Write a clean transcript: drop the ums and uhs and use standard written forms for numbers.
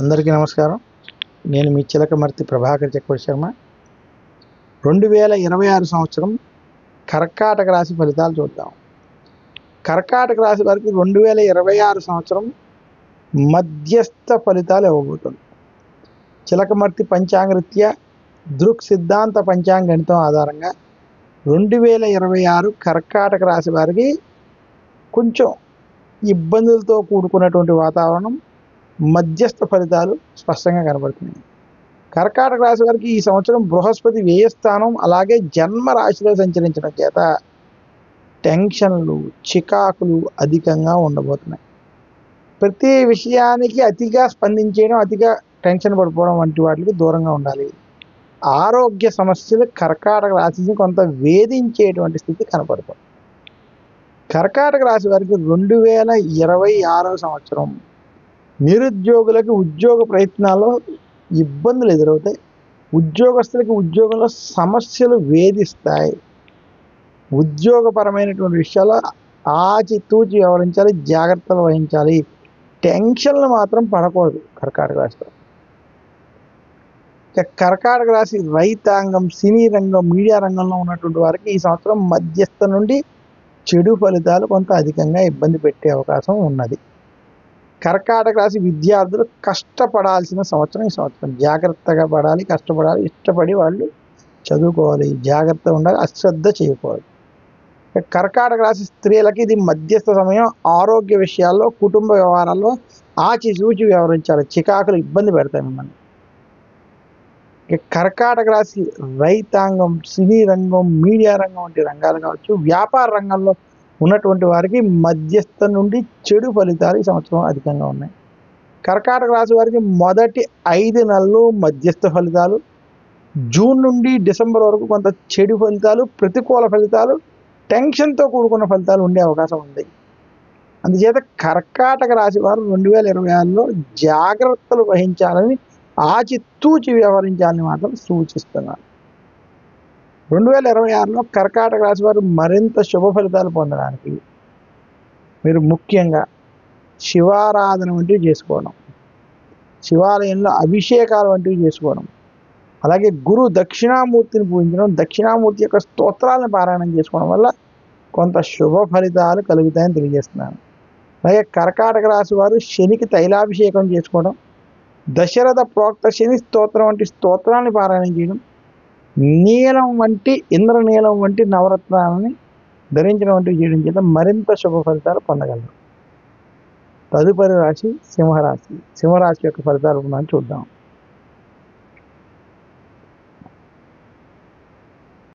అందరికీ నమస్కారం. నేను మీ చిలకమర్తి ప్రభాకర్ చక్రవర్తి శర్మ. 2026 సంవత్సరం కర్కాటక రాశి ఫలితాలు చూద్దాం. కర్కాటక రాశి వారికి 2026 సంవత్సరం మధ్యస్థ ఫలితాలు ఇవ్వబోతుంది. చిలకమర్తి పంచాంగరీత్యా దృక్ సిద్ధాంత పంచాంగణితం ఆధారంగా 2026 కర్కాటక రాశి వారికి కొంచెం ఇబ్బందులతో కూడుకున్నటువంటి వాతావరణం, మధ్యస్థ ఫలితాలు స్పష్టంగా కనబడుతున్నాయి. కర్కాటక రాశి వారికి ఈ సంవత్సరం బృహస్పతి వ్యయస్థానం అలాగే జన్మ రాశిలో సంచరించడం చేత టెన్షన్లు, చికాకులు అధికంగా ఉండబోతున్నాయి. ప్రతి విషయానికి అతిగా స్పందించడం, అతిగా టెన్షన్ పడిపోవడం వంటి వాటికి దూరంగా ఉండాలి. ఆరోగ్య సమస్యలు కర్కాటక రాశిని కొంత వేధించేటువంటి స్థితి కనపడుతుంది. కర్కాటక రాశి వారికి 2026 సంవత్సరం నిరుద్యోగులకు ఉద్యోగ ప్రయత్నాల్లో ఇబ్బందులు ఎదురవుతాయి. ఉద్యోగస్తులకు ఉద్యోగంలో సమస్యలు వేధిస్తాయి. ఉద్యోగపరమైనటువంటి విషయాల్లో ఆచితూచి వ్యవహరించాలి, జాగ్రత్తలు వహించాలి. టెన్షన్లు మాత్రం పడకూడదు. కర్కాటక రాశిలో కర్కాటక రాశి రైతాంగం, సినీ రంగం, మీడియా రంగంలో ఉన్నటువంటి వారికి ఈ సంవత్సరం మధ్యస్థ నుండి చెడు ఫలితాలు కొంత అధికంగా ఇబ్బంది పెట్టే అవకాశం ఉన్నది. కర్కాటక రాశి విద్యార్థులు కష్టపడాల్సిన సంవత్సరం ఈ సంవత్సరం. జాగ్రత్తగా పడాలి, కష్టపడాలి, ఇష్టపడి వాళ్ళు చదువుకోవాలి, జాగ్రత్తగా ఉండాలి, అశ్రద్ధ చేయకూడదు. కర్కాటక రాశి స్త్రీలకి ఇది మధ్యస్థ సమయం. ఆరోగ్య విషయాల్లో, కుటుంబ వ్యవహారాల్లో ఆచితూచి వ్యవహరించాలి. చికాకులు ఇబ్బంది పెడతాయి మిమ్మల్ని. కర్కాటక రాశి రైతాంగం, సినీ రంగం, మీడియా రంగం వంటి రంగాలు కావచ్చు, వ్యాపార రంగంలో ఉన్నటువంటి వారికి మధ్యస్థ నుండి చెడు ఫలితాలు ఈ సంవత్సరం అధికంగా ఉన్నాయి. కర్కాటక రాశి వారికి మొదటి 5 నెలలు మధ్యస్థ ఫలితాలు, జూన్ నుండి డిసెంబర్ వరకు కొంత చెడు ఫలితాలు, ప్రతికూల ఫలితాలు, టెన్షన్తో కూడుకున్న ఫలితాలు ఉండే అవకాశం ఉంది. అందుచేత కర్కాటక రాశి వారు 2026లో జాగ్రత్తలు వహించాలని, ఆచితూచి వ్యవహరించాలని మాత్రం సూచిస్తున్నారు. 2026లో కర్కాటక రాశి వారు మరింత శుభ ఫలితాలు పొందడానికి మీరు ముఖ్యంగా శివారాధన వంటివి చేసుకోవడం, శివాలయంలో అభిషేకాలు వంటివి చేసుకోవడం, అలాగే గురు దక్షిణామూర్తిని పూజించడం, దక్షిణామూర్తి యొక్క స్తోత్రాలను పారాయణం చేసుకోవడం వల్ల కొంత శుభ ఫలితాలు కలుగుతాయని తెలియజేస్తున్నాను. అలాగే కర్కాటక రాశి వారు శనికి తైలాభిషేకం చేసుకోవడం, దశరథ ప్రోక్త శని స్తోత్రం వంటి స్తోత్రాన్ని పారాయణం చేయడం, నీలం వంటి ఇంద్రనీలం వంటి నవరత్నాలని ధరించడం వంటివి చేయడం చేత మరింత శుభ ఫలితాలు పొందగలరు. తదుపరి రాశి సింహరాశి. సింహరాశి యొక్క ఫలితాలు చూద్దాం.